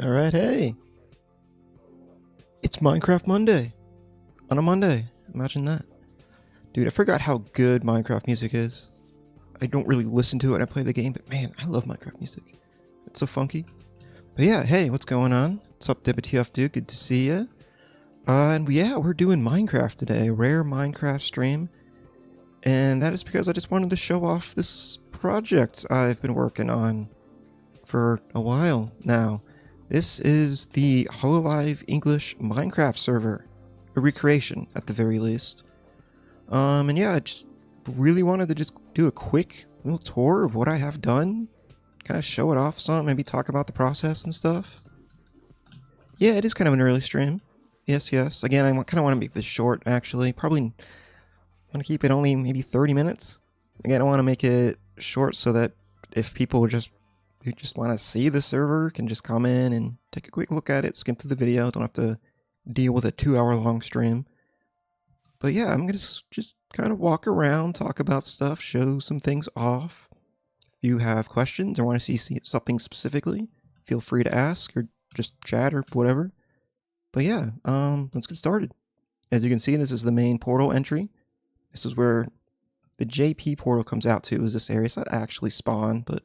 Alright, hey. It's Minecraft Monday. On a Monday. Imagine that. Dude, I forgot how good Minecraft music is. I don't really listen to it when I play the game, but man, I love Minecraft music. It's so funky. But yeah, hey, what's going on? What's up, WTF dude? Good to see ya. And yeah, we're doing Minecraft today. A rare Minecraft stream. And that is because I just wanted to show off this project I've been working on for a while now. This is the Hololive English Minecraft server. A recreation, at the very least. And yeah, I just really wanted to just do a quick little tour of what I have done. Kind of show it off some, maybe talk about the process and stuff. Yeah, it is kind of an early stream. Yes. Again, I kind of want to make this short, actually. Probably want to keep it only maybe 30 minutes. Again, I want to make it short so that if people who just want to see the server can just come in and take a quick look at it, skim through the video, don't have to deal with a 2-hour long stream. But yeah, I'm going to just kind of walk around, talk about stuff, show some things off. If you have questions or want to see something specifically, feel free to ask or just chat or whatever. But yeah, let's get started. As you can see, this is the main portal entry. This is where the JP portal comes out to, is this area. It's not actually spawn, but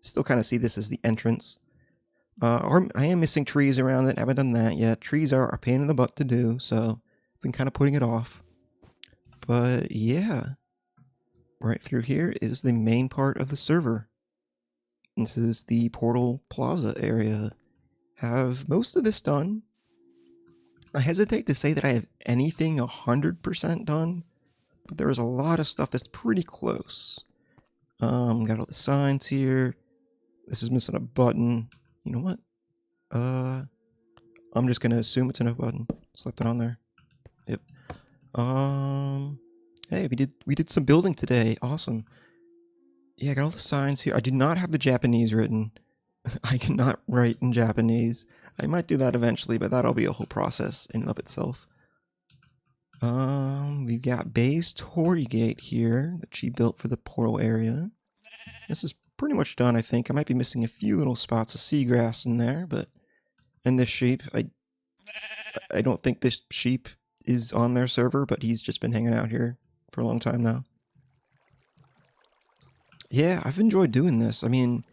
still kind of see this as the entrance. I am missing trees around it. I haven't done that yet. Trees are a pain in the butt to do, so I've been kind of putting it off. But yeah, right through here is the main part of the server. This is the portal plaza area. Have most of this done. I hesitate to say that I have anything 100% done, but there is a lot of stuff that's pretty close. Got all the signs here. This is missing a button. You know what? I'm just gonna assume it's a no button. Just left it on there. Yep. Hey, we did some building today. Awesome. Yeah, I got all the signs here. I did not have the Japanese written. I cannot write in Japanese. I might do that eventually, but that'll be a whole process in and of itself. We've got Bay's Torii Gate here that she built for the portal area. This is pretty much done, I think. I might be missing a few little spots of seagrass in there, but... And this sheep, I don't think this sheep is on their server, but he's just been hanging out here for a long time now. Yeah, I've enjoyed doing this. I mean,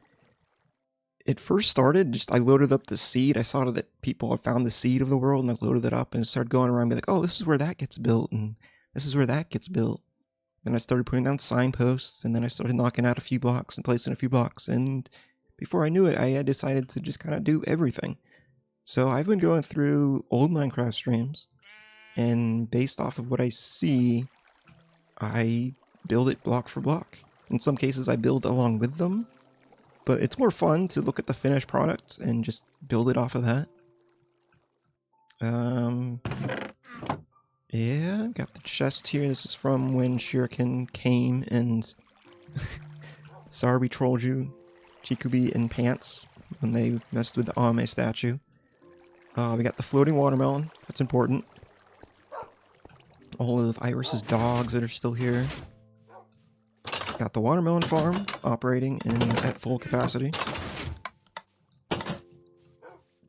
it first started, I loaded up the seed. I saw that people had found the seed of the world, and I loaded it up and started going around and be like, oh, this is where that gets built, and this is where that gets built. Then I started putting down signposts, and then I started knocking out a few blocks and placing a few blocks, and before I knew it, I had decided to just kind of do everything. So I've been going through old Minecraft streams, and based off of what I see, I build it block for block. In some cases, I build along with them, but it's more fun to look at the finished product and just build it off of that. Yeah, got the chest here. This is from when Shuriken came and sorry we trolled you, Chikubi in pants, when they messed with the Ame statue. We got the floating watermelon. That's important. All of Iris's dogs that are still here. Got the watermelon farm operating at full capacity.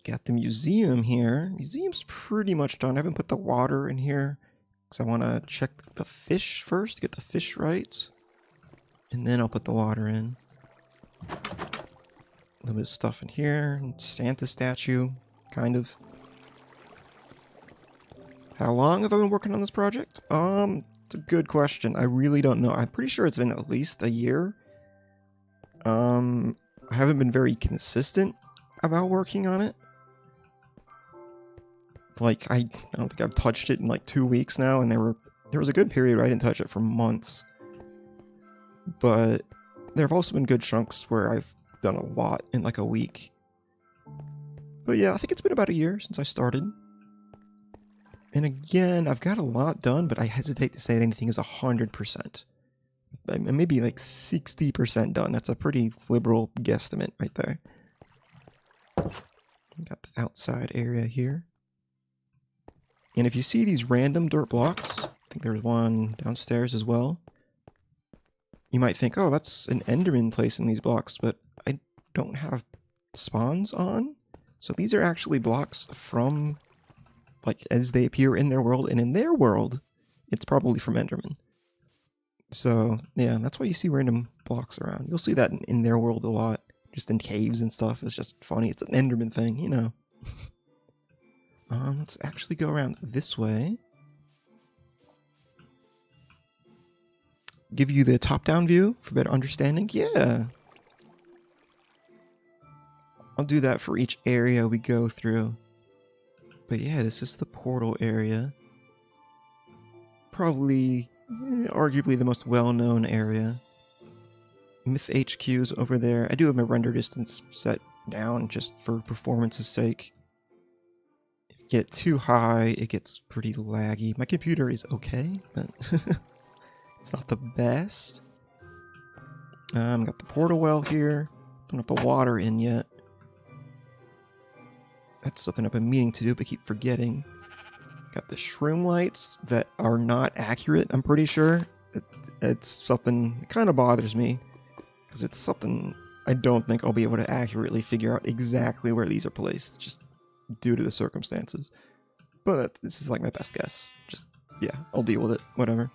Got the museum here. Museum's pretty much done. I haven't put the water in here because I want to check the fish first, get the fish right. And then I'll put the water in. A little bit of stuff in here. Santa statue, kind of. How long have I been working on this project? It's a good question. I really don't know. I'm pretty sure it's been at least a year. I haven't been very consistent about working on it. Like, I don't think I've touched it in like 2 weeks now, and there was a good period where I didn't touch it for months. But there have also been good chunks where I've done a lot in like a week. But yeah, I think it's been about a year since I started. And again, I've got a lot done, but I hesitate to say that anything is 100%. Maybe like 60% done. That's a pretty liberal guesstimate right there. Got the outside area here. And if you see these random dirt blocks, I think there's one downstairs as well. You might think, oh, that's an Enderman placing these blocks, but I don't have spawns on. So these are actually blocks from, like, as they appear in their world, and in their world, it's probably from Enderman. So, yeah, that's why you see random blocks around. You'll see that in their world a lot, just in caves and stuff. It's just funny. It's an Enderman thing, you know. Let's actually go around this way. Give you the top-down view for better understanding? Yeah. I'll do that for each area we go through. But yeah, this is the portal area. Probably, arguably the most well-known area. Myth HQ's over there. I do have my render distance set down just for performance's sake. If you get it too high, it gets pretty laggy. My computer is okay, but it's not the best. Got the portal well here. Don't have the water in yet. That's something I've been meaning to do, but keep forgetting. Got the shroom lights that are not accurate, I'm pretty sure. It's something that kind of bothers me, because it's something I don't think I'll be able to accurately figure out exactly where these are placed, just due to the circumstances. But this is like my best guess. Just, yeah, I'll deal with it, whatever.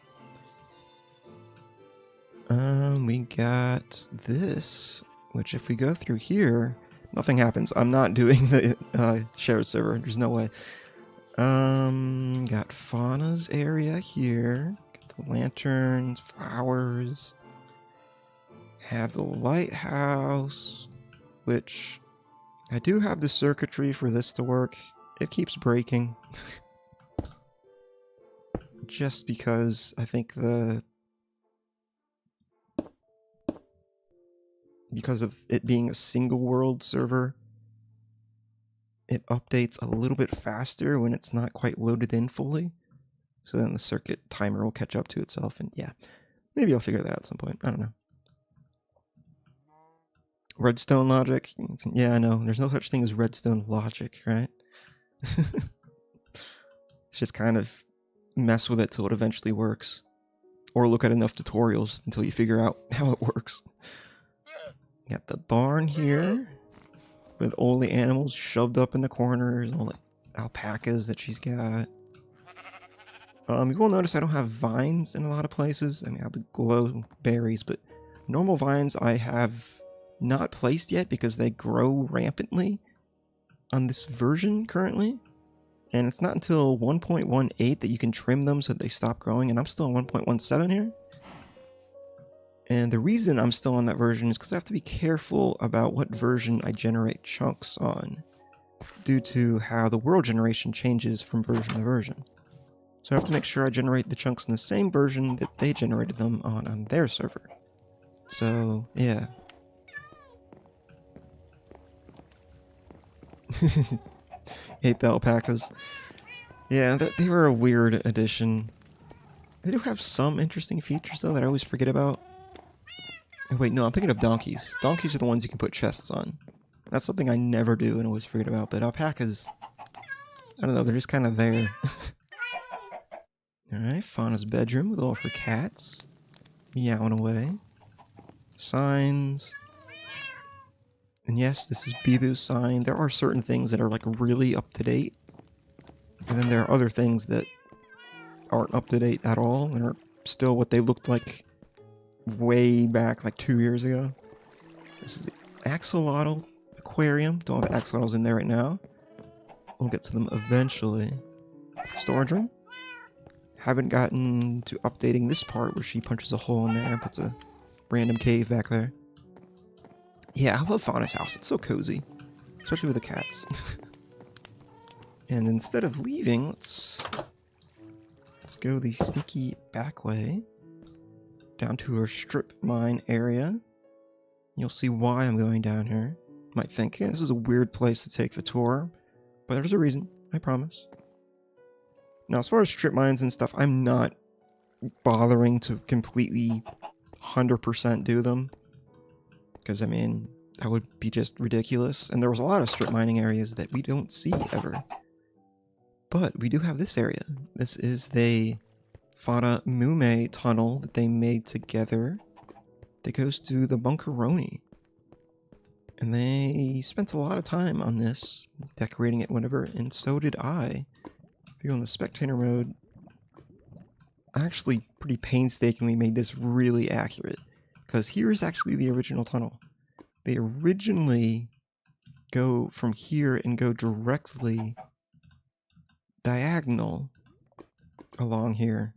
We got this, which if we go through here, nothing happens. I'm not doing the shared server. There's no way. Got Fauna's area here. Got the lanterns, flowers. Have the lighthouse, which I do have the circuitry for this to work. It keeps breaking. Just because I think because of it being a single world server, it updates a little bit faster when it's not quite loaded in fully. So then the circuit timer will catch up to itself, and yeah, maybe I'll figure that out at some point. I don't know. Redstone logic? Yeah, I know. There's no such thing as redstone logic, right? It's just kind of mess with it till it eventually works. Or look at enough tutorials until you figure out how it works. Got the barn here with all the animals shoved up in the corners, all the alpacas that she's got. You will notice I don't have vines in a lot of places. I mean, I have the glow berries, but normal vines I have not placed yet because they grow rampantly on this version currently. And it's not until 1.18 that you can trim them so that they stop growing, and I'm still on 1.17 here. And the reason I'm still on that version is because I have to be careful about what version I generate chunks on, due to how the world generation changes from version to version. So I have to make sure I generate the chunks in the same version that they generated them on their server. So, yeah. Hate the alpacas. Yeah, they were a weird addition. They do have some interesting features, though, that I always forget about. Oh, wait, no, I'm thinking of donkeys. Donkeys are the ones you can put chests on. That's something I never do and always forget about, but alpacas, I don't know, they're just kind of there. Alright, Fauna's bedroom with all of her cats. Meowing away. Signs. And yes, this is Bibu's sign. There are certain things that are like really up to date. And then there are other things that aren't up to date at all and are still what they looked like way back like 2 years ago. This is the axolotl aquarium. Don't have the axolotls in there right now. We'll get to them eventually. Storage room. Haven't gotten to updating this part where she punches a hole in there and puts a random cave back there. Yeah, I love Fauna's house. It's so cozy. Especially with the cats. And instead of leaving, let's go the sneaky back way. Down to her strip mine area. You'll see why I'm going down here. You might think, this is a weird place to take the tour. But there's a reason, I promise. Now, as far as strip mines and stuff, I'm not bothering to completely 100% do them. Because, I mean, that would be just ridiculous. And there was a lot of strip mining areas that we don't see ever. But we do have this area. This is the Fata Mume tunnel that they made together that goes to the Bunkeronii. And they spent a lot of time on this, decorating it, whatever, and so did I. If you go in the spectator mode, I actually pretty painstakingly made this really accurate, because here is actually the original tunnel. They originally go from here and go directly diagonal along here.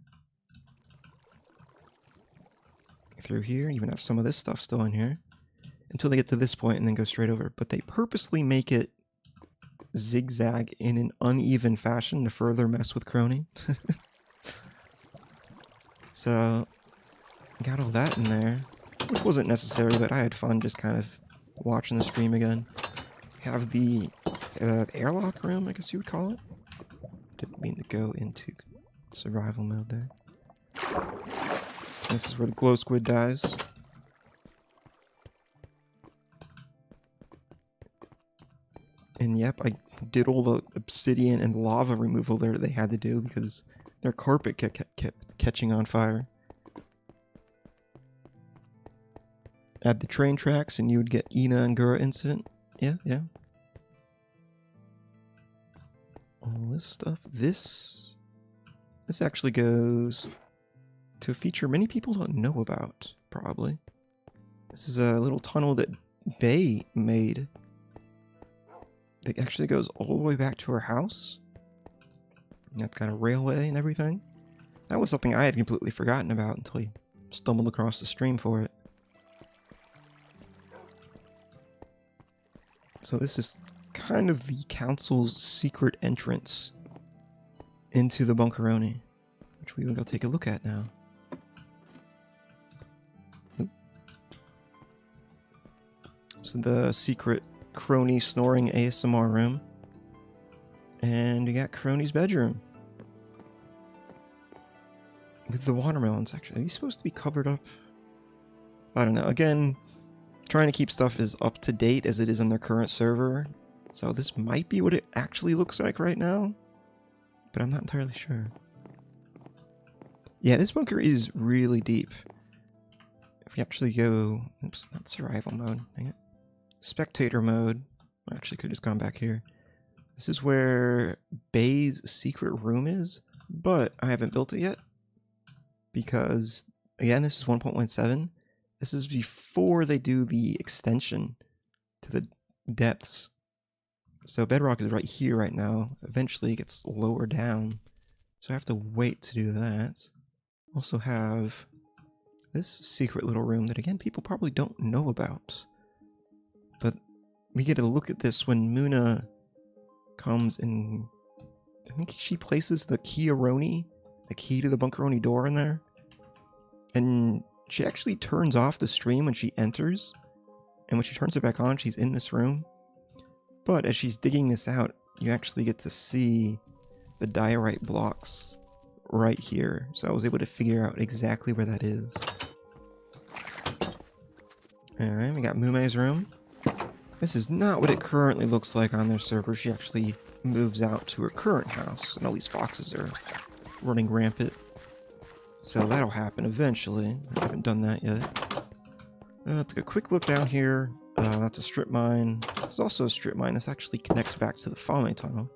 Through here, even have some of this stuff still in here, until they get to this point and then go straight over. But they purposely make it zigzag in an uneven fashion to further mess with Crony. So, got all that in there, which wasn't necessary, but I had fun just kind of watching the stream again. Have the airlock room, I guess you would call it. Didn't mean to go into survival mode there. This is where the glow squid dies. And yep, I did all the obsidian and lava removal there they had to do because their carpet kept catching on fire. Add the train tracks and you would get Ina and Gura incident. Yeah. All this stuff. This actually goes to a feature many people don't know about, probably. This is a little tunnel that Bay made. It actually goes all the way back to her house. And that's got a railway and everything. That was something I had completely forgotten about until I stumbled across the stream for it. So this is kind of the council's secret entrance into the Bunkeronii, which we will go take a look at now. So the secret Crony snoring ASMR room. And you got Crony's bedroom. With the watermelons, actually. Are these supposed to be covered up? I don't know. Again, trying to keep stuff as up to date as it is on their current server. So this might be what it actually looks like right now. But I'm not entirely sure. Yeah, this bunker is really deep. If we actually go... Oops, not survival mode. Dang it. Spectator mode. I actually could have just gone back here. This is where Bay's secret room is, but I haven't built it yet. Because, again, this is 1.17. This is before they do the extension to the depths. So bedrock is right here right now. Eventually it gets lower down. So I have to wait to do that. Also have this secret little room that, again, people probably don't know about. But we get a look at this when Muna comes and I think she places the Keyaroni, the key to the Bunkeronii door in there. And she actually turns off the stream when she enters. And when she turns it back on, she's in this room. But as she's digging this out, you actually get to see the diorite blocks right here. So I was able to figure out exactly where that is. Alright, we got Mume's room. This is not what it currently looks like on their server. She actually moves out to her current house, and all these foxes are running rampant. So that'll happen eventually. I haven't done that yet. Take a quick look down here. That's a strip mine. There's also a strip mine. This actually connects back to the Fame tunnel.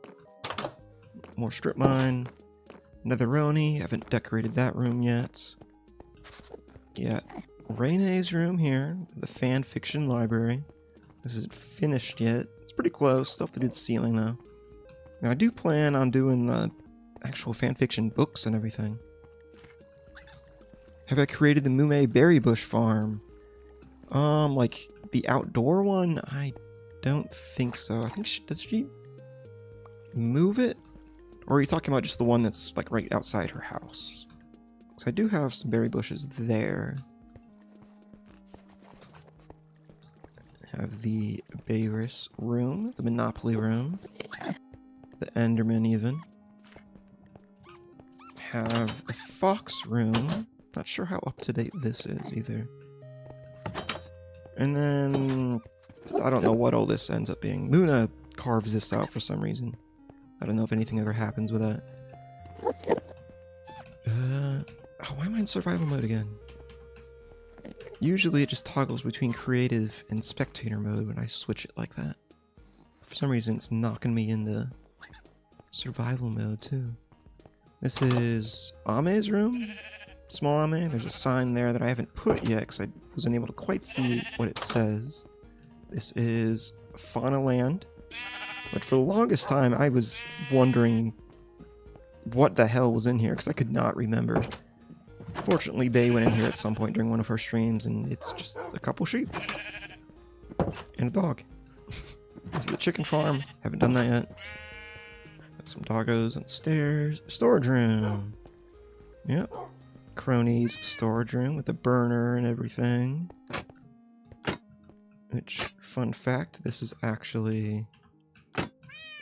More strip mine. Netheroni. Haven't decorated that room yet. Yeah, Rene's room here. The fan fiction library. This isn't finished yet. It's pretty close. Still have to do the ceiling though. Now I do plan on doing the actual fanfiction books and everything. Have I created the Mume Berry Bush farm? Like the outdoor one? I don't think so. I think does she move it? Or are you talking about just the one that's like right outside her house? Because I do have some berry bushes there. Have the Bayris room, the Monopoly room, the Enderman even. Have the Fox room. Not sure how up to date this is either. And then I don't know what all this ends up being. Muna carves this out for some reason. I don't know if anything ever happens with that. Oh, why am I in survival mode again? Usually it just toggles between creative and spectator mode when I switch it like that. For some reason it's knocking me into survival mode too. This is Ame's room. Small Ame. There's a sign there that I haven't put yet because I wasn't able to quite see what it says. This is Fauna Land, which for the longest time I was wondering what the hell was in here because I could not remember. Fortunately, Bae went in here at some point during one of her streams, and it's just a couple sheep and a dog. This is the chicken farm. Haven't done that yet. Got some doggos on the stairs. Storage room. Yep. Cronies storage room with a burner and everything. Which, fun fact, this is actually...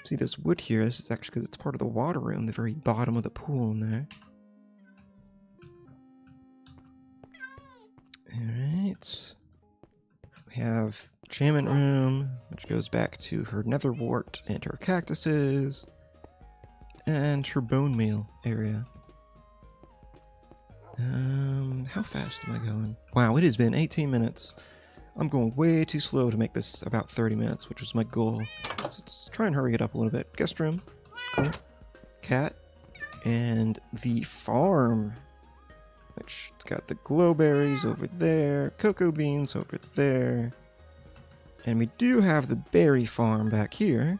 See this wood here? This is actually because it's part of the water room, the very bottom of the pool in there. Alright. We have enchantment room, which goes back to her nether wart and her cactuses. And her bone meal area. How fast am I going? Wow, it has been 18 minutes. I'm going way too slow to make this about 30 minutes, which was my goal. So let's try and hurry it up a little bit. Guest room. Cool. Cat. And the farm. Which it's got the glowberries over there, cocoa beans over there. And we do have the berry farm back here.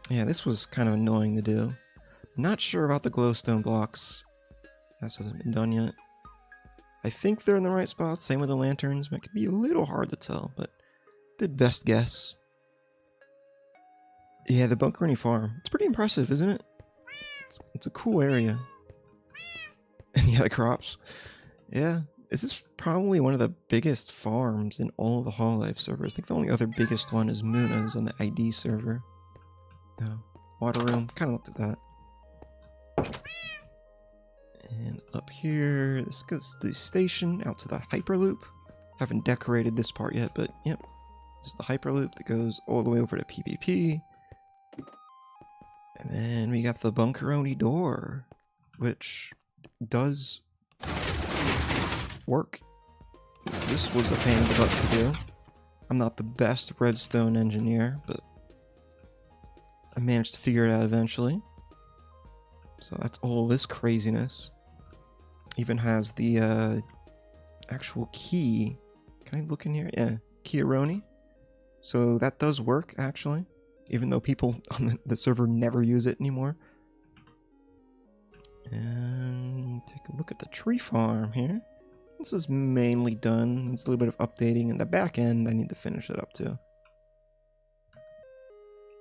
Yeah, this was kind of annoying to do. Not sure about the glowstone blocks. That hasn't been done yet. I think they're in the right spots. Same with the lanterns. It could be a little hard to tell, but did best guess. Yeah, the Bunkeronii farm. It's pretty impressive, isn't it? It's a cool area. And yeah, the crops. Yeah, this is probably one of the biggest farms in all of the Hololive servers. I think the only other biggest one is Muna's on the ID server. No. Water room. Kind of looked at that. And up here, this goes to the station, out to the Hyperloop. Haven't decorated this part yet, but yep. This is the Hyperloop that goes all the way over to PvP. And then we got the Bunkeronii door, which does work. This was a pain in the butt to do. I'm not the best redstone engineer, but I managed to figure it out eventually. So that's all this craziness. Even has the actual key. Can I look in here? Yeah, Bunkeronii. So that does work, actually. Even though people on the server never use it anymore. And take a look at the tree farm here. This is mainly done. It's a little bit of updating in the back end. I need to finish it up too.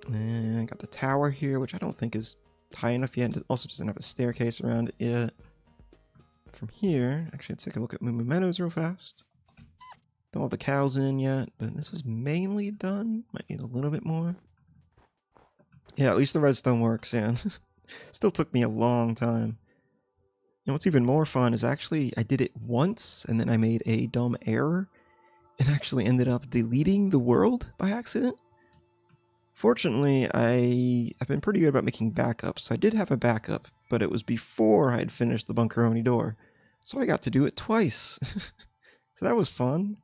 And I got the tower here, which I don't think is high enough yet. It also doesn't have a staircase around it yet. From here, actually, let's take a look at Moo Moo Meadows real fast. Don't have the cows in yet, but this is mainly done. Might need a little bit more. Yeah, at least the redstone works, and still took me a long time. And what's even more fun is actually I did it once, and then I made a dumb error, and actually ended up deleting the world by accident. Fortunately, I've been pretty good about making backups, so I did have a backup, but it was before I had finished the Bunkeronii door. So I got to do it twice. So that was fun.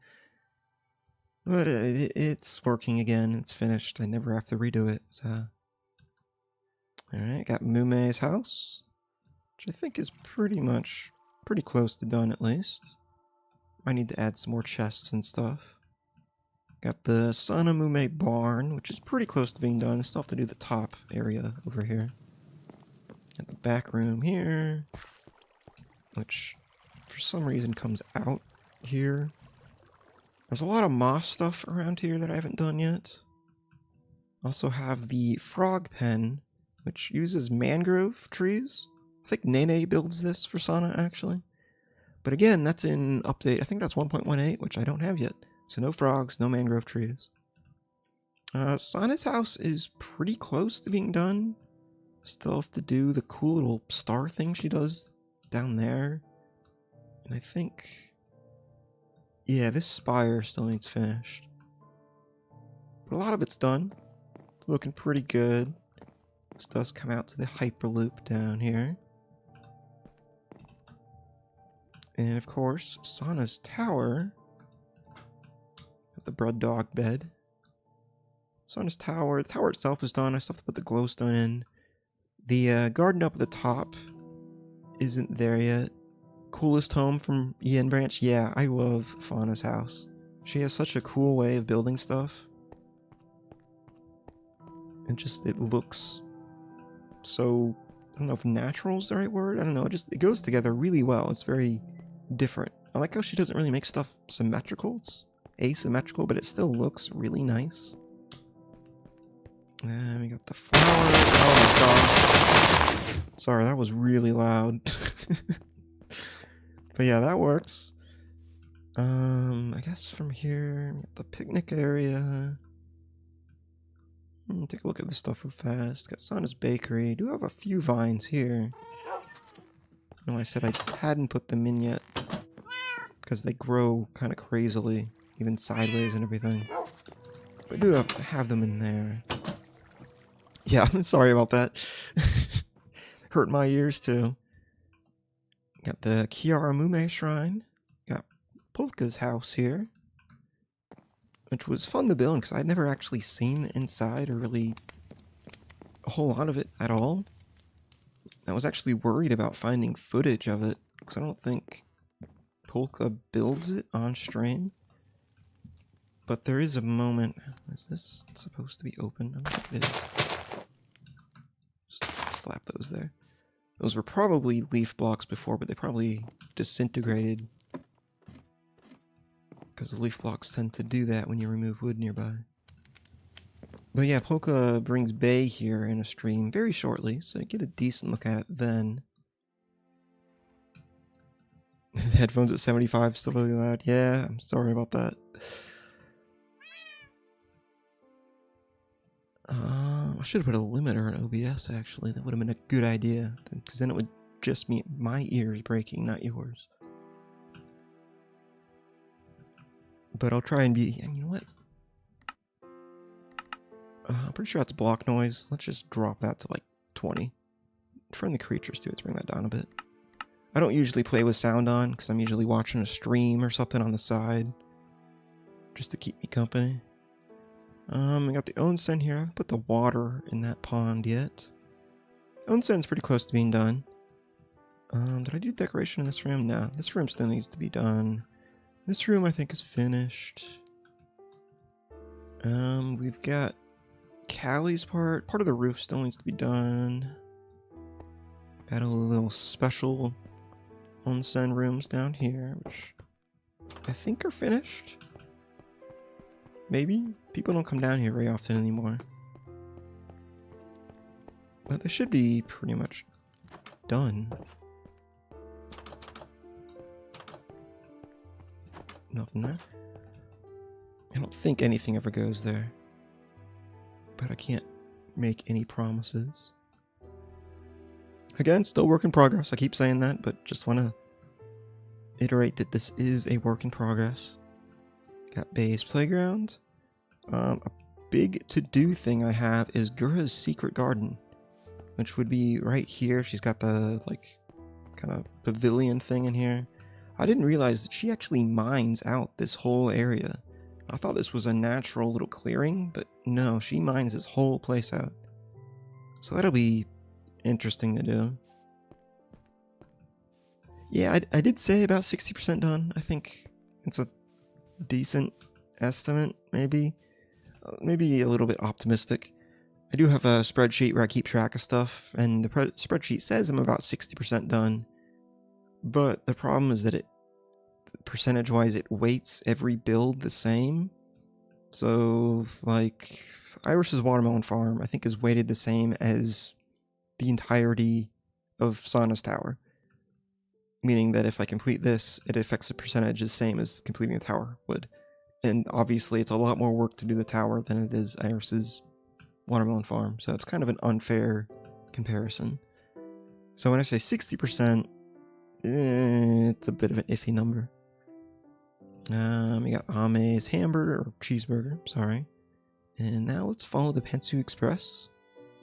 But it's working again, it's finished. I never have to redo it, so... Alright, got Mume's house, which I think is pretty close to done at least. I need to add some more chests and stuff. Got the Sana Mume barn, which is pretty close to being done. I still have to do the top area over here. Got the back room here, which for some reason comes out here. There's a lot of moss stuff around here that I haven't done yet. Also have the frog pen, which uses mangrove trees. I think Nene builds this for Sana, actually. But again, that's in update. I think that's 1.18, which I don't have yet. So no frogs, no mangrove trees. Sana's house is pretty close to being done. Still have to do the cool little star thing she does down there. And I think... yeah, this spire still needs finished. But a lot of it's done. It's looking pretty good. This does come out to the Hyperloop down here. And of course, Sauna's tower. Got the bread dog bed. Sauna's tower. The tower itself is done. I still have to put the glowstone in. The garden up at the top isn't there yet. Coolest home from EN Branch? Yeah, I love Fauna's house. She has such a cool way of building stuff. It looks so, I don't know if natural is the right word. I don't know, it goes together really well. It's very different. I like how she doesn't really make stuff symmetrical. It's asymmetrical, but it still looks really nice. And we got the flowers. Oh my god. Sorry, that was really loud. But yeah, that works. I guess from here, we got the picnic area. Take a look at this stuff real fast. Got Sauna's Bakery. Do have a few vines here. No, I said I hadn't put them in yet. Because they grow kind of crazily. Even sideways and everything. But I do have them in there. Yeah, I'm sorry about that. Hurt my ears too. Got the Kiara Mume Shrine. Got Polka's house here. Which was fun to build because I'd never actually seen the inside or really a whole lot of it at all. I was actually worried about finding footage of it because I don't think Polka builds it on stream. But there is a moment. Is this supposed to be open? I don't think it is. Just slap those there. Those were probably leaf blocks before, but they probably disintegrated. Because the leaf blocks tend to do that when you remove wood nearby. But yeah, Polka brings Bay here in a stream very shortly, so get a decent look at it then. The headphones at 75 still really loud. Yeah, I'm sorry about that. I should have put a limiter on OBS actually. That would have been a good idea, because then it would just be my ears breaking, not yours. But I'll try and be, and you know what? I'm pretty sure that's block noise. Let's just drop that to like 20. Friendly creatures too, let's bring that down a bit. I don't usually play with sound on, because I'm usually watching a stream or something on the side. Just to keep me company. I got the onsen here. I haven't put the water in that pond yet. Onsen's pretty close to being done. Did I do decoration in this room? No, this room still needs to be done. This room I think is finished. We've got Callie's part. Part of the roof still needs to be done. Got a little special onsen rooms down here, which I think are finished. Maybe? People don't come down here very often anymore. But they should be pretty much done. Nothing there. I don't think anything ever goes there. But I can't make any promises. Again, still work in progress. I keep saying that, but just want to iterate that this is a work in progress. Got Bay's Playground. A big to-do thing I have is Gura's Secret Garden, which would be right here. She's got the, like, kind of pavilion thing in here. I didn't realize that she actually mines out this whole area. I thought this was a natural little clearing, but no, she mines this whole place out. So that'll be interesting to do. Yeah, I did say about 60% done. I think it's a decent estimate, maybe. Maybe a little bit optimistic. I do have a spreadsheet where I keep track of stuff, and the spreadsheet says I'm about 60% done. But the problem is that it, percentage-wise, it weights every build the same. So, like, Iris's Watermelon Farm, I think, is weighted the same as the entirety of Sauna's Tower. Meaning that if I complete this, it affects the percentage the same as completing the tower would. And obviously, it's a lot more work to do the tower than it is Iris's Watermelon Farm. So it's kind of an unfair comparison. So when I say 60%, it's a bit of an iffy number. We got Ame's hamburger, or cheeseburger, sorry. And now let's follow the Pensu Express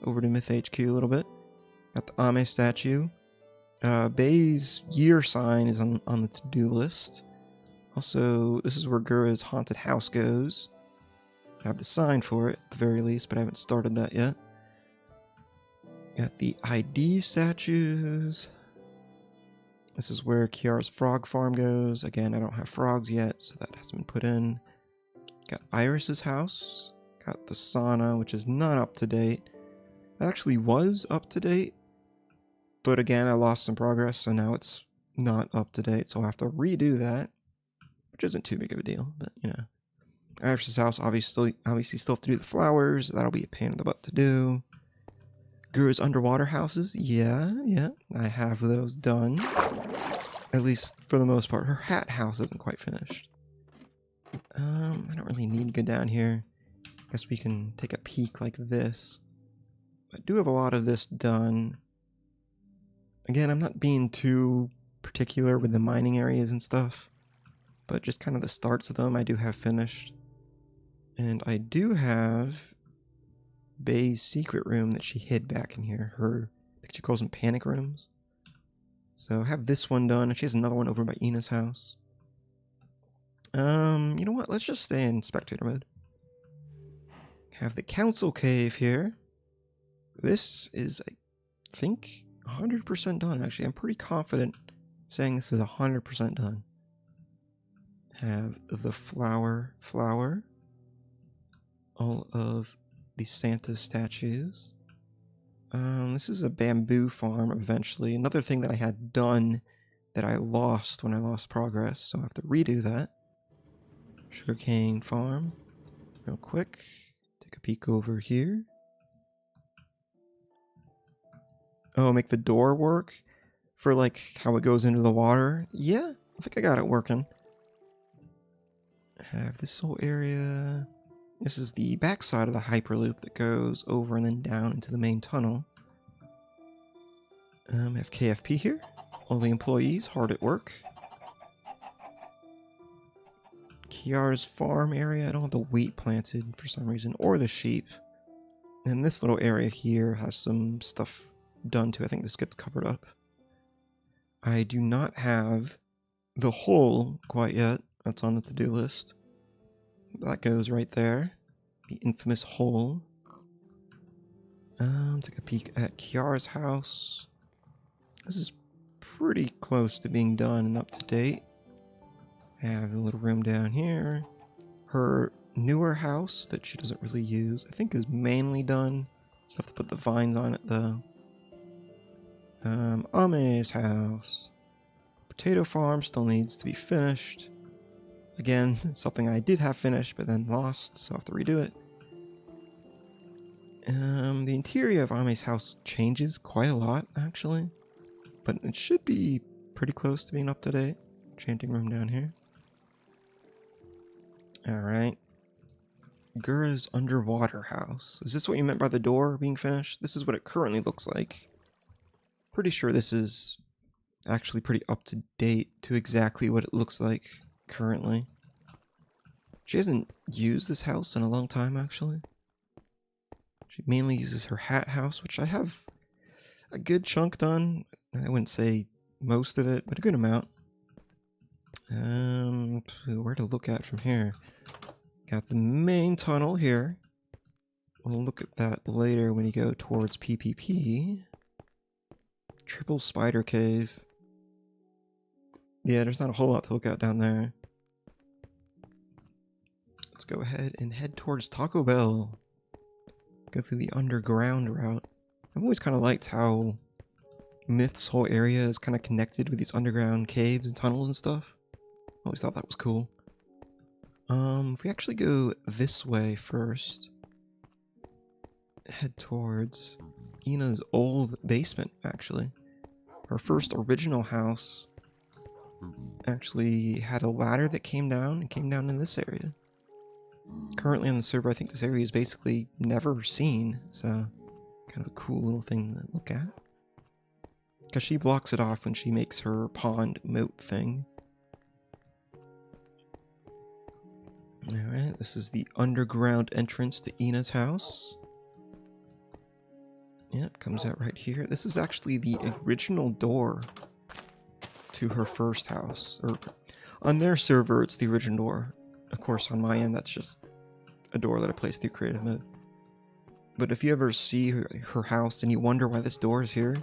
over to Myth HQ a little bit. Got the Ame statue. Bay's year sign is on the to-do list. Also, this is where Gura's haunted house goes. I have the sign for it, at the very least, but I haven't started that yet. Got the ID statues. This is where Kiara's frog farm goes. Again, I don't have frogs yet, so that hasn't been put in. Got Iris's house. Got the sauna, which is not up to date. It actually was up to date, but again, I lost some progress, so now it's not up to date, so I'll have to redo that, which isn't too big of a deal, but you know. Iris's house, obviously still have to do the flowers. That'll be a pain in the butt to do. Guru's underwater houses, yeah, I have those done. At least for the most part. Her hat house isn't quite finished. I don't really need to go down here. I guess we can take a peek like this. I do have a lot of this done. Again, I'm not being too particular with the mining areas and stuff, but just kind of the starts of them I do have finished. And I do have Bay's secret room that she hid back in here. I think she calls them panic rooms. So I have this one done, and she has another one over by Ina's house. You know what? Let's just stay in spectator mode. Have the council cave here. This is, I think, 100% done, actually. I'm pretty confident saying this is 100% done. Have the flower. All of the Santa statues. This is a bamboo farm eventually. Another thing that I had done that I lost when I lost progress, so I have to redo that. Sugarcane farm. Real quick. Take a peek over here. Oh, make the door work for like how it goes into the water. Yeah, I think I got it working. Have this whole area. This is the backside of the Hyperloop that goes over and then down into the main tunnel. I have KFP here. All the employees hard at work. Kiara's farm area. I don't have the wheat planted for some reason, or the sheep. And this little area here has some stuff done to. I think this gets covered up. I do not have the hole quite yet. That's on the to-do list. That goes right there. The infamous hole. Take a peek at Kiara's house. This is pretty close to being done and up to date. I have the little room down here. Her newer house that she doesn't really use, I think is mainly done. Just have to put the vines on it though. Ame's house. Potato farm still needs to be finished. Again, something I did have finished but then lost, so I have to redo it. The interior of Ame's house changes quite a lot, actually. But it should be pretty close to being up to date. Chanting room down here. Alright. Gura's underwater house. Is this what you meant by the door being finished? This is what it currently looks like. Pretty sure this is actually pretty up to date to exactly what it looks like currently. She hasn't used this house in a long time, actually. She mainly uses her hat house, which I have a good chunk done. I wouldn't say most of it, but a good amount. Where to look at from here? Got the main tunnel here. We'll look at that later when you go towards PPP. Triple spider cave. Yeah, there's not a whole lot to look at down there. Let's go ahead and head towards Taco Bell. Go through the underground route. I've always kind of liked how Myth's whole area is kind of connected with these underground caves and tunnels and stuff. Always thought that was cool. If we actually go this way first, head towards Ina's old basement, actually. Her first original house actually had a ladder that came down in this area. Currently on the server, I think this area is basically never seen, so kind of a cool little thing to look at. Because she blocks it off when she makes her pond moat thing. Alright, this is the underground entrance to Ina's house. Yep, comes out right here. This is actually the original door to her first house. Or on their server, it's the original door. Of course, on my end, that's just a door that I placed through creative mode. But if you ever see her house and you wonder why this door is here,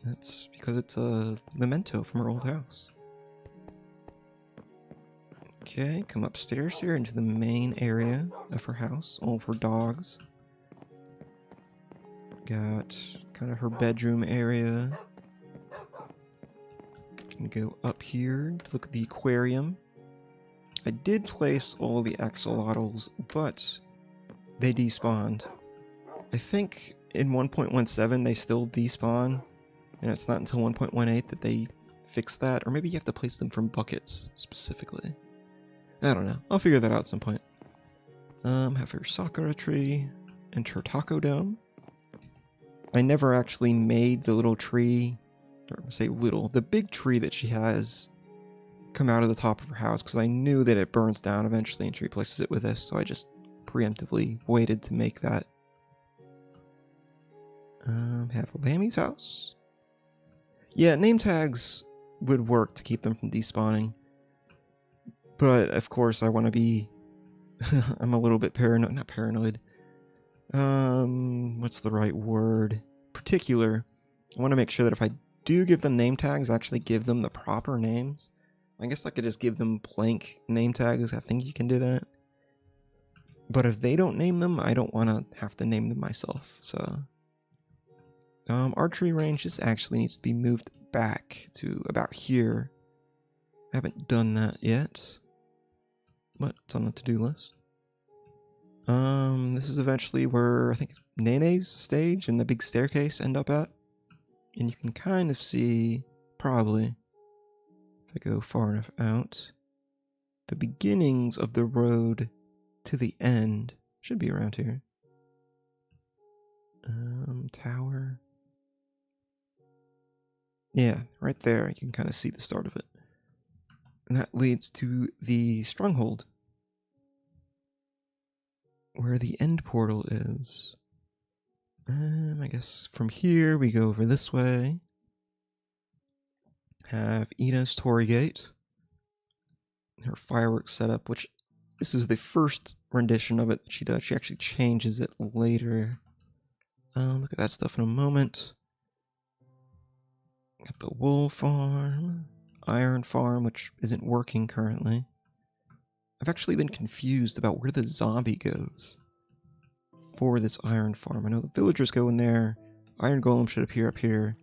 that's because it's a memento from her old house. Okay, come upstairs here into the main area of her house. All of her dogs. Got kind of her bedroom area. Can go up here to look at the aquarium. I did place all the axolotls, but they despawned. I think in 1.17 they still despawn, and it's not until 1.18 that they fix that, or maybe you have to place them from buckets specifically. I don't know. I'll figure that out at some point. Have her sakura tree and her taco dome. I never actually made the little tree, or say little, the big tree that she has come out of the top of her house, because I knew that it burns down eventually and she replaces it with this, so I just preemptively waited to make that. Have Lammy's house. Yeah, name tags would work to keep them from despawning. But, of course, I want to be... I'm a little bit paranoid. Not paranoid. What's the right word? Particular. I want to make sure that if I do give them name tags, I actually give them the proper names. I guess I could just give them blank name tags. I think you can do that. But if they don't name them, I don't want to have to name them myself. So, archery range just actually needs to be moved back to about here. I haven't done that yet, but it's on the to-do list. This is eventually where I think Nene's stage and the big staircase end up at. And you can kind of see, probably, if I go far enough out, the beginnings of the road to the end should be around here. Tower. Yeah, right there. You can kind of see the start of it. And that leads to the stronghold, where the end portal is. I guess from here we go over this way. Have Ina's Torii Gate. Her fireworks setup, which this is the first rendition of it that she does. She actually changes it later. Look at that stuff in a moment. Got the wool farm, iron farm, which isn't working currently. I've actually been confused about where the zombie goes for this iron farm. I know the villagers go in there. Iron golem should appear up here.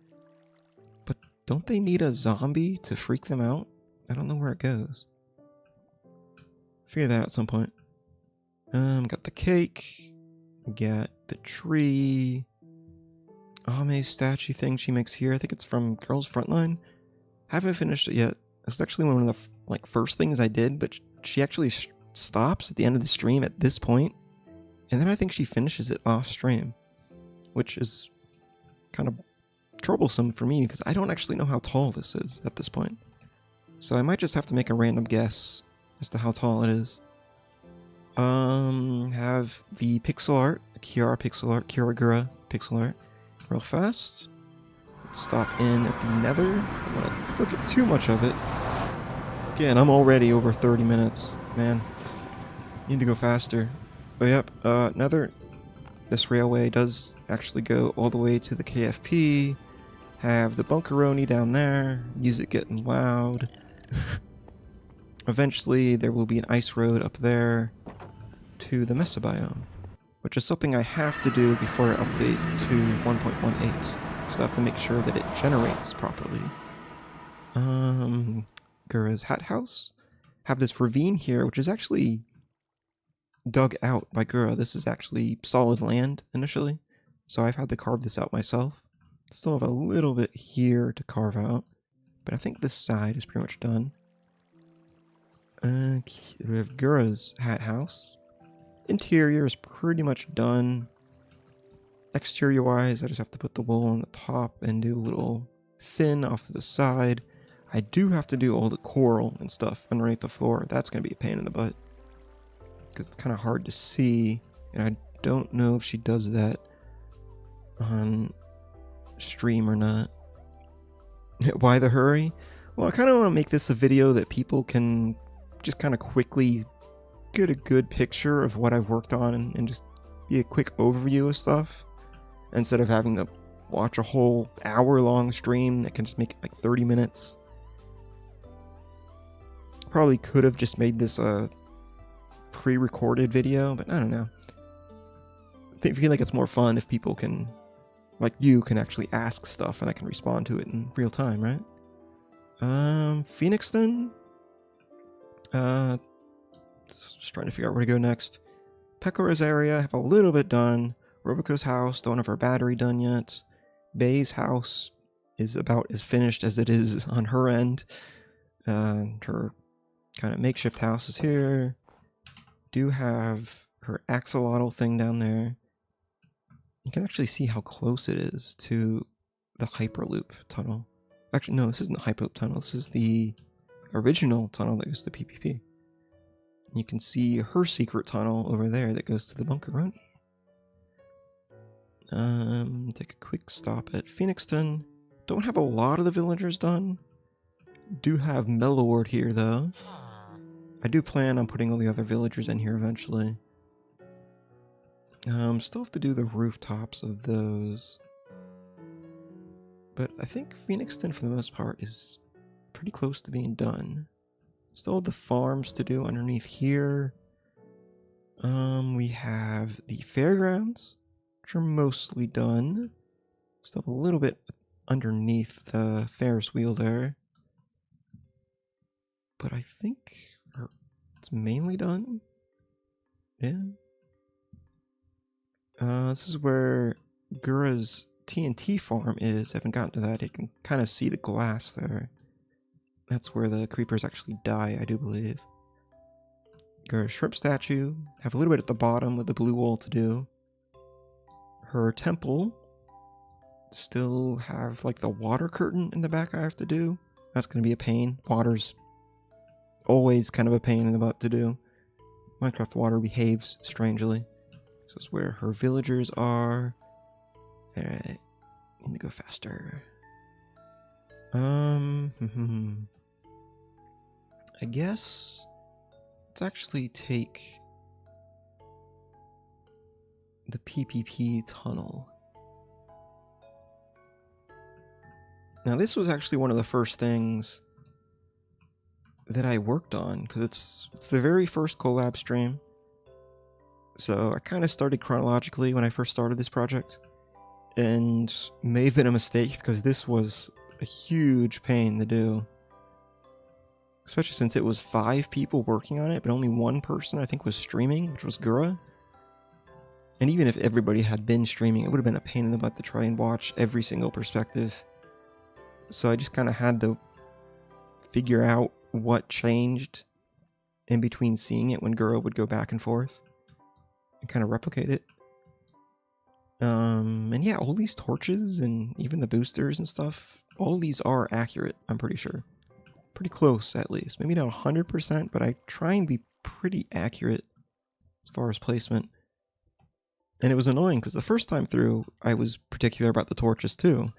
But don't they need a zombie to freak them out? I don't know where it goes. Figure that out at some point. Got the cake. Got the tree. Ame statue thing she makes here. I think it's from Girls Frontline. Haven't finished it yet. It's actually one of the first things I did, but she actually stops at the end of the stream at this point, and then I think she finishes it off stream, which is kind of troublesome for me because I don't actually know how tall this is at this point. So I might just have to make a random guess as to how tall it is. Have the pixel art, Kiara pixel art, Kiragura pixel art, real fast. Let's stop in at the nether. I don't want to look at too much of it. Again, I'm already over 30 minutes. Man, need to go faster. But yep, nether. This railway does actually go all the way to the KFP. Have the Bunkeronii down there. Music getting loud. Eventually, there will be an ice road up there to the Mesa biome, which is something I have to do before I update to 1.18. So I have to make sure that it generates properly. Gura's hat house. Have this ravine here, which is actually dug out by Gura. This is actually solid land initially, so I've had to carve this out myself. Still have a little bit here to carve out, but I think this side is pretty much done. We have Gura's hat house. Interior is pretty much done. Exterior wise, I just have to put the wool on the top and do a little fin off to the side. I do have to do all the coral and stuff underneath the floor. That's going to be a pain in the butt, because it's kind of hard to see, and I don't know if she does that on stream or not. Why the hurry? Well, I kind of want to make this a video that people can just kind of quickly get a good picture of what I've worked on and just be a quick overview of stuff, instead of having to watch a whole hour-long stream that can just make it like 30 minutes. Probably could have just made this a pre-recorded video, but I don't know. I feel like it's more fun if people can, like you, can actually ask stuff and I can respond to it in real time, right? Phoenixton? Just trying to figure out where to go next. Pecora's area, I have a little bit done. Robico's house, don't have her battery done yet. Bay's house is about as finished as it is on her end. Her kind of makeshift house is here. Do have her axolotl thing down there. You can actually see how close it is to the Hyperloop tunnel. Actually, no, this isn't the Hyperloop tunnel. This is the original tunnel that goes to the PPP. You can see her secret tunnel over there that goes to the Bunkeronii. Take a quick stop at Phoenixton. Don't have a lot of the villagers done. Do have Melloward here, though. I do plan on putting all the other villagers in here eventually. Still have to do the rooftops of those. But I think Phoenixton, for the most part, is pretty close to being done. Still have the farms to do underneath here. We have the fairgrounds, which are mostly done. Still have a little bit underneath the Ferris wheel there. But I think it's mainly done. Yeah. This is where Gura's TNT farm is. I haven't gotten to that. You can kind of see the glass there. That's where the creepers actually die, I do believe. Gura's shrimp statue. Have a little bit at the bottom with the blue wall to do. Her temple. Still have like the water curtain in the back I have to do. That's going to be a pain. Water's always kind of a pain in the butt to do. Minecraft water behaves strangely. So this is where her villagers are. Alright. Need to go faster. I guess let's actually take the PPP tunnel. Now this was actually one of the first things that I worked on, because it's the very first collab stream. So I kind of started chronologically when I first started this project, and may have been a mistake because this was a huge pain to do. Especially since it was 5 people working on it, but only one person I think was streaming, which was Gura. And even if everybody had been streaming, it would have been a pain in the butt to try and watch every single perspective. So I just kind of had to figure out what changed in between seeing it when Gura would go back and forth and kind of replicate it. And yeah, all these torches and even the boosters and stuff, all these are accurate, I'm pretty sure. Pretty close, at least. Maybe not 100%, but I try and be pretty accurate as far as placement. And it was annoying, because the first time through, I was particular about the torches too.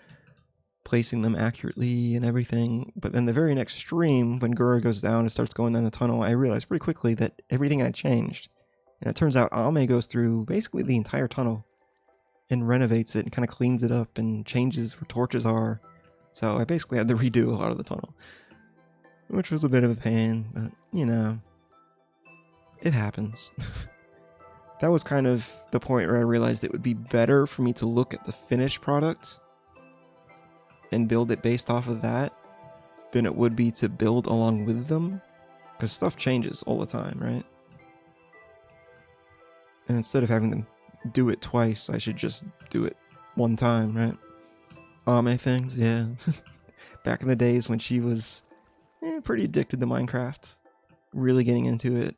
Placing them accurately and everything. But then the very next stream, when Gura goes down and starts going down the tunnel, I realized pretty quickly that everything had changed. And it turns out Ame goes through basically the entire tunnel and renovates it and kind of cleans it up and changes where torches are. So I basically had to redo a lot of the tunnel, which was a bit of a pain, but you know, it happens. That was kind of the point where I realized it would be better for me to look at the finished product and build it based off of that than it would be to build along with them, because stuff changes all the time, right? And instead of having them do it twice, I should just do it one time, right? Ame things, yeah. Back in the days when she was pretty addicted to Minecraft, really getting into it,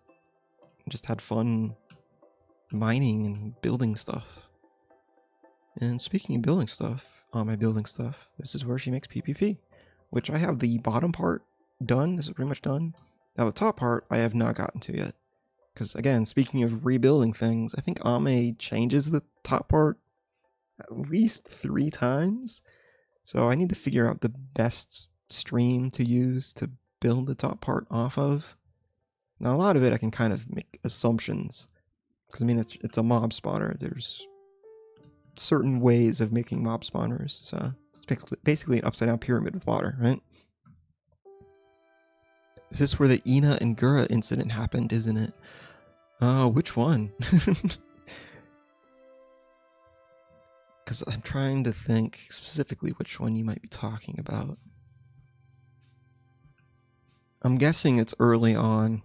just had fun mining and building stuff. And speaking of building stuff, building stuff, this is where she makes PPP, which I have the bottom part done. This is pretty much done. Now the top part I have not gotten to yet. Because again, speaking of rebuilding things, I think Ame changes the top part at least 3 times. So I need to figure out the best stream to use to build the top part off of. Now a lot of it I can kind of make assumptions, because I mean it's a mob spawner. There's certain ways of making mob spawners, so it's basically an upside down pyramid with water, right? Is this where the Ina and Gura incident happened, isn't it? Which one? Because I'm trying to think specifically which one you might be talking about. I'm guessing it's early on,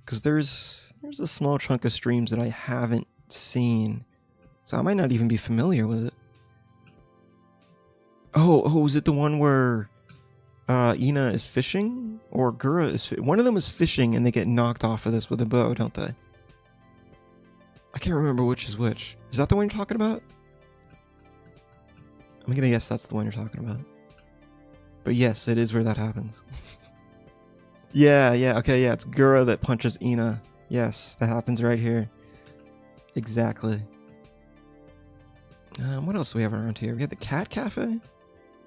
because there's a small chunk of streams that I haven't seen, so I might not even be familiar with it. Oh, is it the one where Ina is fishing? Or Gura is one of them is fishing and they get knocked off of this with a bow, don't they? I can't remember which is which. Is that the one you're talking about? I'm gonna guess that's the one you're talking about. But yes, it is where that happens. Yeah, okay, yeah, it's Gura that punches Ina. Yes, that happens right here. Exactly. What else do we have around here? We have the Cat Cafe,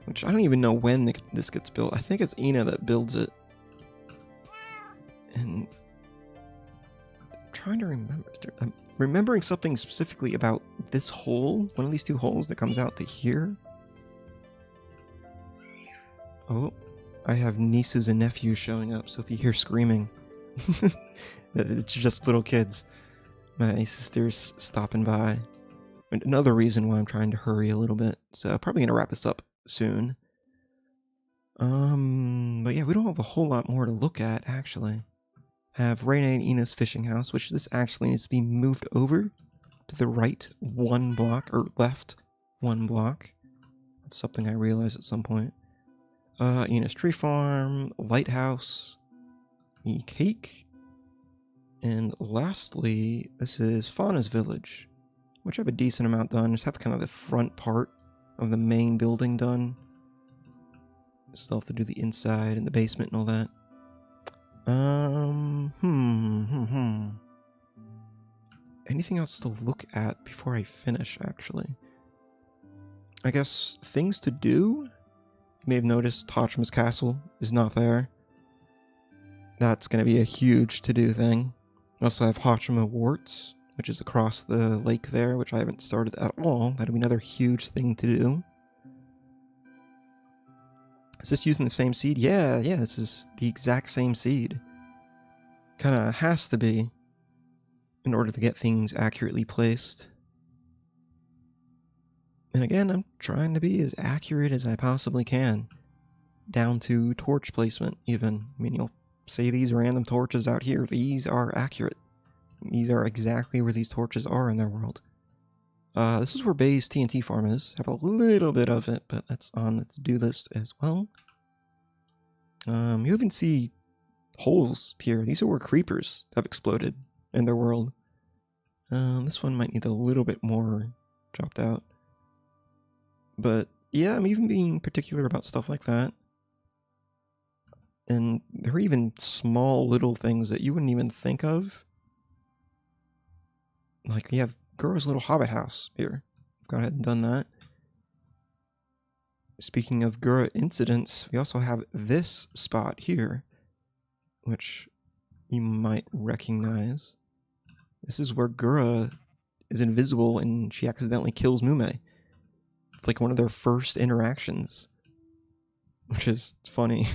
which I don't even know when this gets built. I think it's Ina that builds it. And I'm trying to remember. I'm remembering something specifically about this hole, one of these 2 holes that comes out to here. Oh, I have nieces and nephews showing up, so if you hear screaming, it's just little kids. My sister's stopping by. And another reason why I'm trying to hurry a little bit, so I'm probably gonna wrap this up soon. But yeah, we don't have a whole lot more to look at, actually. Have Rene and Ina's fishing house, which this actually needs to be moved over to the right 1 block, or left 1 block. That's something I realized at some point. Ina's tree farm, lighthouse, the cake, and lastly, this is Fauna's village, which I have a decent amount done. Just have kind of the front part of the main building done. Still have to do the inside and the basement and all that. Anything else to look at before I finish, actually? I guess things to do? You may have noticed Tachma's castle is not there. That's going to be a huge to-do thing. I also have Hachima Warts, which is across the lake there, which I haven't started at all. That'll be another huge thing to do. Is this using the same seed? Yeah, this is the exact same seed. Kinda has to be, in order to get things accurately placed. And again, I'm trying to be as accurate as I possibly can. Down to torch placement, even. I mean, you'll see these random torches out here. These are accurate. These are exactly where these torches are in their world. This is where Bay's TNT farm is. Have a little bit of it, but that's on the to-do list as well. You even see holes here. These are where creepers have exploded in their world. This one might need a little bit more chopped out. But yeah, I'm even being particular about stuff like that. And there are even small little things that you wouldn't even think of. Like we have Gura's little hobbit house here. Go ahead and done that. Speaking of Gura incidents, we also have this spot here, which you might recognize. This is where Gura is invisible and she accidentally kills Mume. It's like one of their first interactions, which is funny.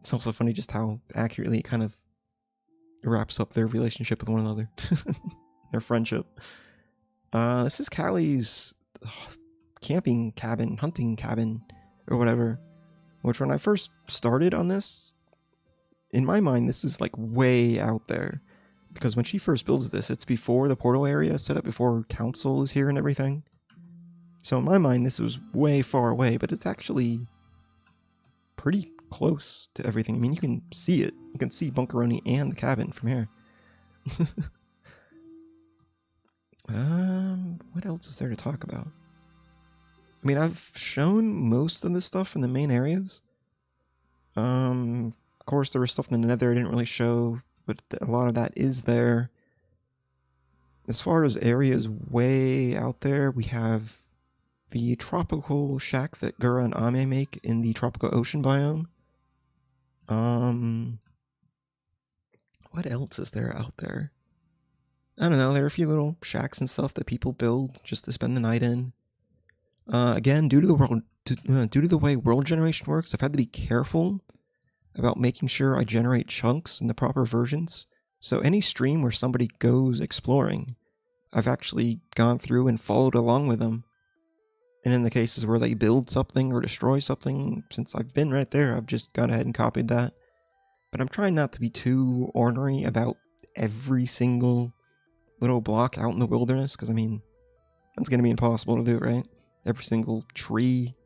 It's also funny just how accurately it kind of wraps up their relationship with one another. Their friendship. This is Callie's camping cabin, hunting cabin, or whatever. Which when I first started on this, in my mind, this is like way out there. Because when she first builds this, it's before the portal area is set up, before council is here and everything. So in my mind, this was way far away, but it's actually pretty close to everything. I mean, you can see it. You can see Bunkeronii and the cabin from here. What else is there to talk about? I mean, I've shown most of the stuff in the main areas. Of course, there was stuff in the nether I didn't really show, but a lot of that is there. As far as areas way out there, we have the tropical shack that Gura and Ame make in the tropical ocean biome. What else is there out there? I don't know, there are a few little shacks and stuff that people build just to spend the night in. Again, due to the way world generation works, I've had to be careful about making sure I generate chunks in the proper versions. So any stream where somebody goes exploring, I've actually gone through and followed along with them. And in the cases where they build something or destroy something, since I've been right there, I've just gone ahead and copied that. But I'm trying not to be too ornery about every single little block out in the wilderness, because I mean, that's going to be impossible to do, right? Every single tree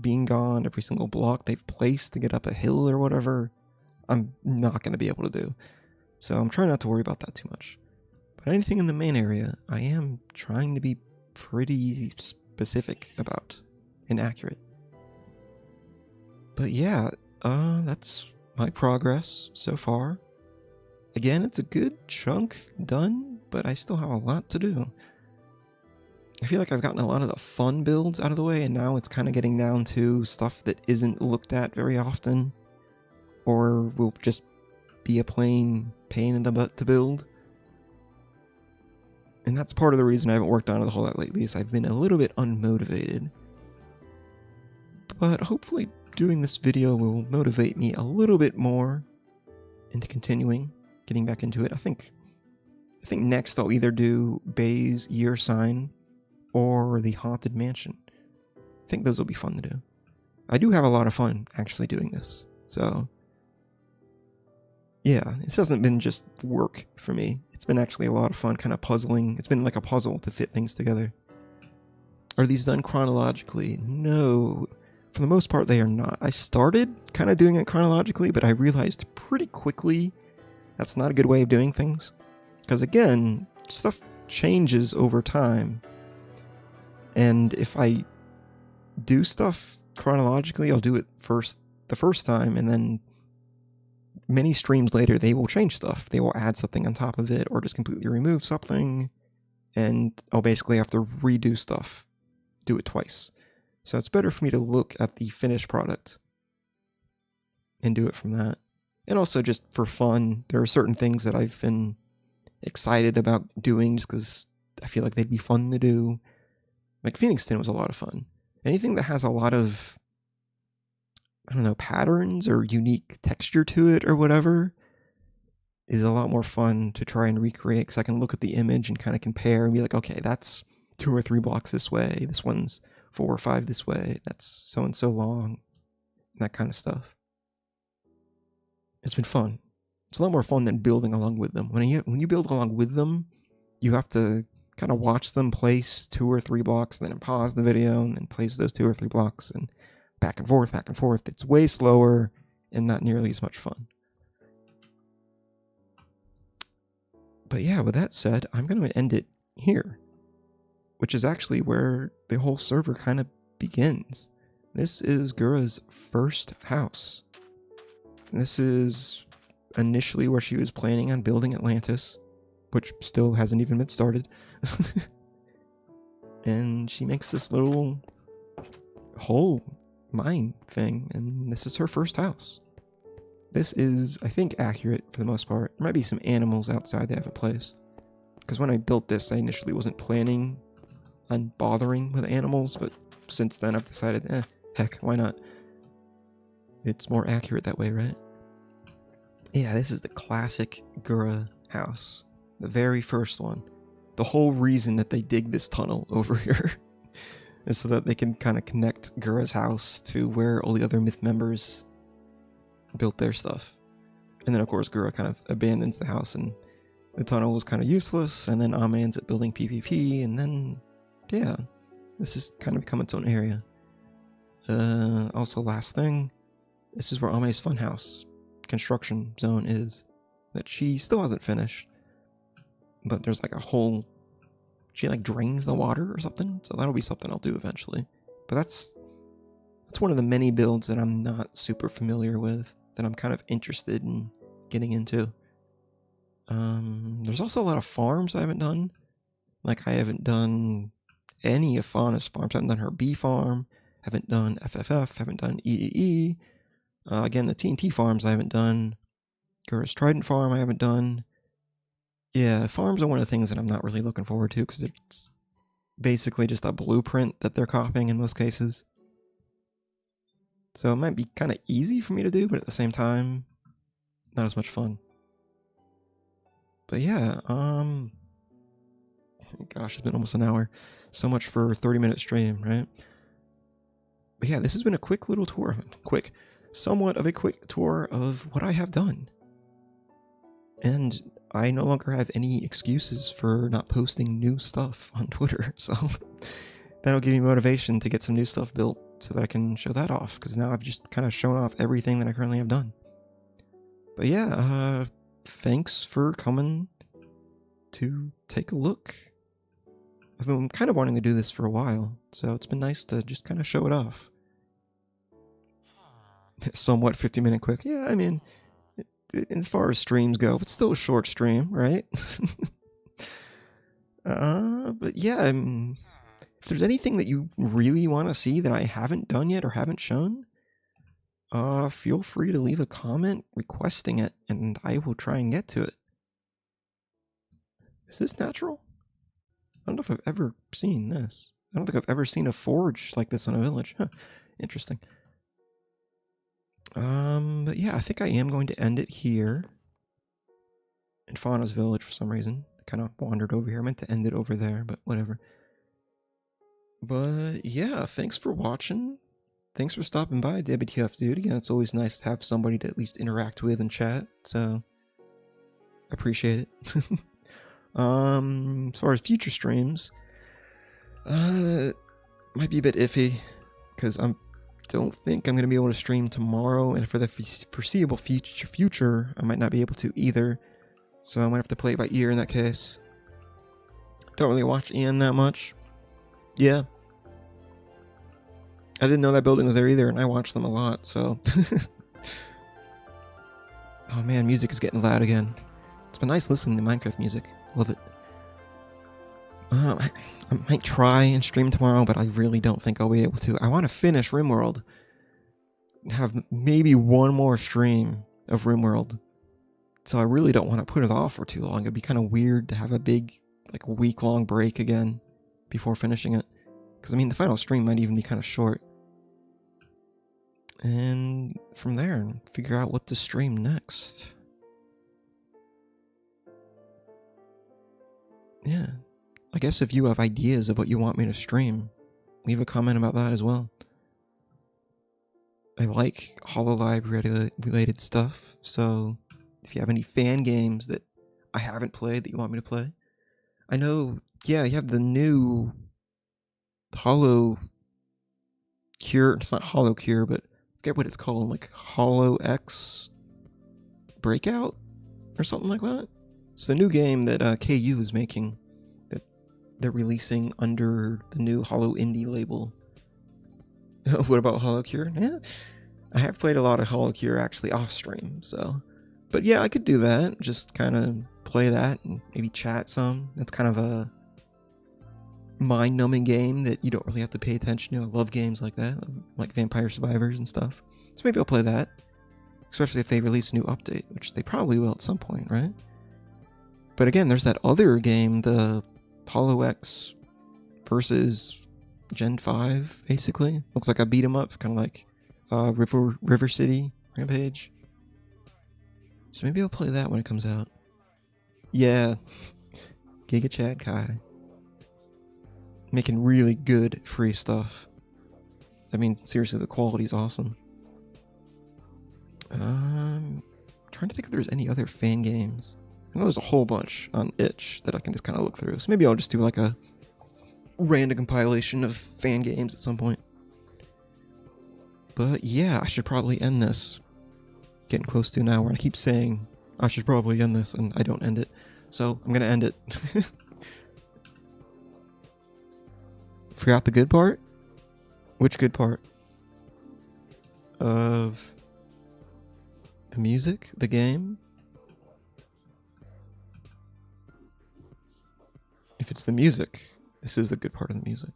being gone, every single block they've placed to get up a hill or whatever, I'm not going to be able to do. So I'm trying not to worry about that too much. But anything in the main area, I am trying to be pretty specific about and accurate. But yeah, that's my progress so far. Again, it's a good chunk done, but I still have a lot to do. I feel like I've gotten a lot of the fun builds out of the way, and now it's kind of getting down to stuff that isn't looked at very often, or will just be a plain pain in the butt to build. And that's part of the reason I haven't worked on it a whole lot lately, is I've been a little bit unmotivated. But hopefully doing this video will motivate me a little bit more into continuing, getting back into it. I think next I'll either do Bay's Year Sign or the Haunted Mansion. I think those will be fun to do. I do have a lot of fun actually doing this. So yeah, this hasn't been just work for me. It's been actually a lot of fun kind of puzzling. It's been like a puzzle to fit things together. Are these done chronologically? No. For the most part, they are not. I started kind of doing it chronologically, but I realized pretty quickly that's not a good way of doing things. Because again, stuff changes over time. And if I do stuff chronologically, I'll do it the first time, and then many streams later, they will change stuff. They will add something on top of it, or just completely remove something, and I'll basically have to redo stuff, do it twice. So it's better for me to look at the finished product and do it from that. And also just for fun, there are certain things that I've been excited about doing just because I feel like they'd be fun to do. Like Phoenixton was a lot of fun. Anything that has a lot of, I don't know, patterns or unique texture to it or whatever is a lot more fun to try and recreate, because I can look at the image and kind of compare and be like, okay, that's 2 or 3 blocks this way. This one's 4 or 5 this way. That's so and so long. That kind of stuff. It's been fun. It's a lot more fun than building along with them. When you build along with them, you have to kind of watch them place 2 or 3 blocks, and then pause the video, and then place those 2 or 3 blocks, and back and forth, back and forth. It's way slower and not nearly as much fun. But yeah, with that said, I'm going to end it here, which is actually where the whole server kind of begins. This is Gura's first house. This is initially where she was planning on building Atlantis, which still hasn't even been started. And she makes this little hole mine thing, and this is her first house. This is, I think, accurate for the most part. There might be some animals outside they haven't placed, because when I built this, I initially wasn't planning on bothering with animals, but since then I've decided, heck, why not? It's more accurate that way, right? Yeah, this is the classic Gura house. The very first one. The whole reason that they dig this tunnel over here is so that they can kind of connect Gura's house to where all the other myth members built their stuff. And then, of course, Gura kind of abandons the house, and the tunnel was kind of useless, and then Ame ends up building PvP, and then, yeah, this has kind of become its own area. Also, last thing, this is where Ame's funhouse construction zone is, that she still hasn't finished. But there's like a whole, she like drains the water or something, so that'll be something I'll do eventually. But that's one of the many builds that I'm not super familiar with, that I'm kind of interested in getting into. There's also a lot of farms I haven't done. Like, I haven't done any of Fauna's farms. I haven't done her bee farm, haven't done FFF, haven't done EEE. Again, the TNT farms I haven't done. Gura's Trident farm I haven't done. Yeah, farms are one of the things that I'm not really looking forward to because it's basically just a blueprint that they're copying in most cases. So it might be kind of easy for me to do, but at the same time, not as much fun. But yeah, gosh, it's been almost an hour. So much for a 30-minute stream, right? But yeah, this has been a quick little tour. Somewhat of a quick tour of what I have done. And I no longer have any excuses for not posting new stuff on Twitter, so that'll give me motivation to get some new stuff built so that I can show that off, because now I've just kind of shown off everything that I currently have done. But yeah, thanks for coming to take a look. I've been kind of wanting to do this for a while, so it's been nice to just kind of show it off. Somewhat 50-minute quick. Yeah, I mean, as far as streams go, it's still a short stream, right? But yeah, if there's anything that you really want to see that I haven't done yet or haven't shown, feel free to leave a comment requesting it, and I will try and get to it. Is this natural? I don't know if I've ever seen this. I don't think I've ever seen a forge like this in a village. Huh. Interesting. But yeah, I think I am going to end it here in Fauna's village for some reason. I kind of wandered over here. I meant to end it over there, but whatever. But yeah, thanks for watching. Thanks for stopping by, WTF dude. Again, it's always nice to have somebody to at least interact with and chat, so I appreciate it. As far as future streams, might be a bit iffy, because I don't think I'm going to be able to stream tomorrow, and for the foreseeable future, I might not be able to either, so I might have to play it by ear in that case. Don't really watch Ian that much. Yeah. I didn't know that building was there either, and I watch them a lot, so... Oh man, music is getting loud again. It's been nice listening to Minecraft music. Love it. I might try and stream tomorrow, but I really don't think I'll be able to. I want to finish RimWorld. Have maybe one more stream of RimWorld. So I really don't want to put it off for too long. It'd be kind of weird to have a big, like, week-long break again before finishing it. Because, I mean, the final stream might even be kind of short. And from there, figure out what to stream next. Yeah. I guess if you have ideas of what you want me to stream, leave a comment about that as well. I like Hololive related stuff, so if you have any fan games that I haven't played that you want me to play. I know, yeah, you have the new Holo Cure. It's not Holo Cure, but I forget what it's called, like Holo X Breakout or something like that. It's the new game that KU is making that they're releasing under the new Holo Indie label. What about Holo Cure? Yeah, I have played a lot of Holo Cure actually off stream, so. But yeah, I could do that. Just kind of play that and maybe chat some. That's kind of a mind-numbing game that you don't really have to pay attention to. I love games like that, like Vampire Survivors and stuff. So maybe I'll play that, especially if they release a new update, which they probably will at some point, right? But again, there's that other game, the Holo X versus Gen 5, basically. Looks like a beat 'em up, kind of like River City Rampage. So maybe I'll play that when it comes out. Yeah, Giga Chad Kai. Making really good free stuff. I mean, seriously, the quality's awesome. Trying to think if there's any other fan games. I know there's a whole bunch on itch that I can just kind of look through. So maybe I'll just do like a random compilation of fan games at some point. But yeah, I should probably end this. Getting close to an hour. I keep saying I should probably end this, and I don't end it. So I'm gonna end it. Forgot the good part? Which good part? Of the music? The game? it's the music, this is the good part of the music.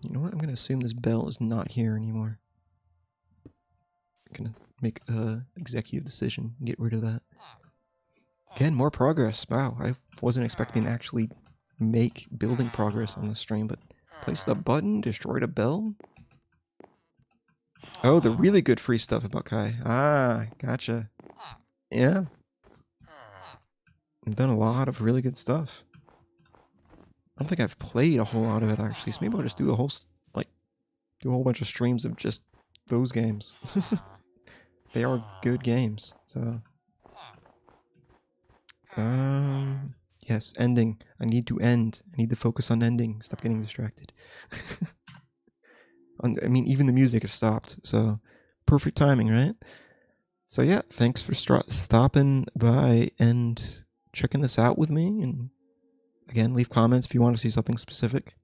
You know what? I'm gonna assume this bell is not here anymore. I'm gonna make a executive decision and get rid of that. Again, more progress. Wow, I wasn't expecting to actually make building progress on the stream, but place the button, destroyed a bell. Oh, the really good free stuff about Kai. Ah, gotcha. Yeah. I've done a lot of really good stuff. I don't think I've played a whole lot of it actually, so maybe I'll just do a whole, do a whole bunch of streams of just those games. They are good games, so. Yes, ending. I need to end. I need to focus on ending. Stop getting distracted. I mean, even the music has stopped, so perfect timing, right? So yeah, thanks for stopping by and checking this out with me. And again, leave comments if you want to see something specific.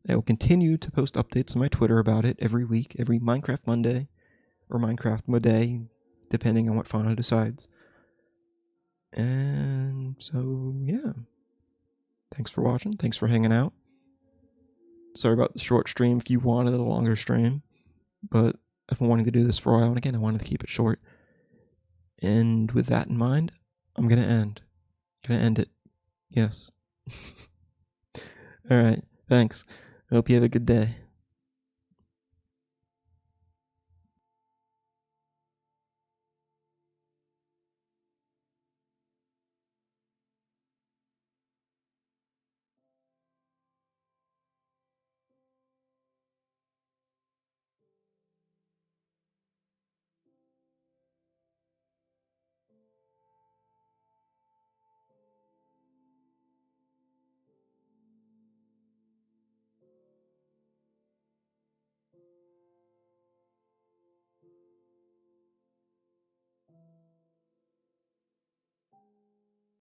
I will continue to post updates on my Twitter about it every week, every Minecraft Monday, or Minecraft Monday, depending on what Fauna decides. And so, yeah. Thanks for watching. Thanks for hanging out. Sorry about the short stream if you wanted a longer stream, but I've been wanting to do this for a while, and again, I wanted to keep it short. And with that in mind, I'm gonna end. It. Yes. Alright, thanks. I hope you have a good day.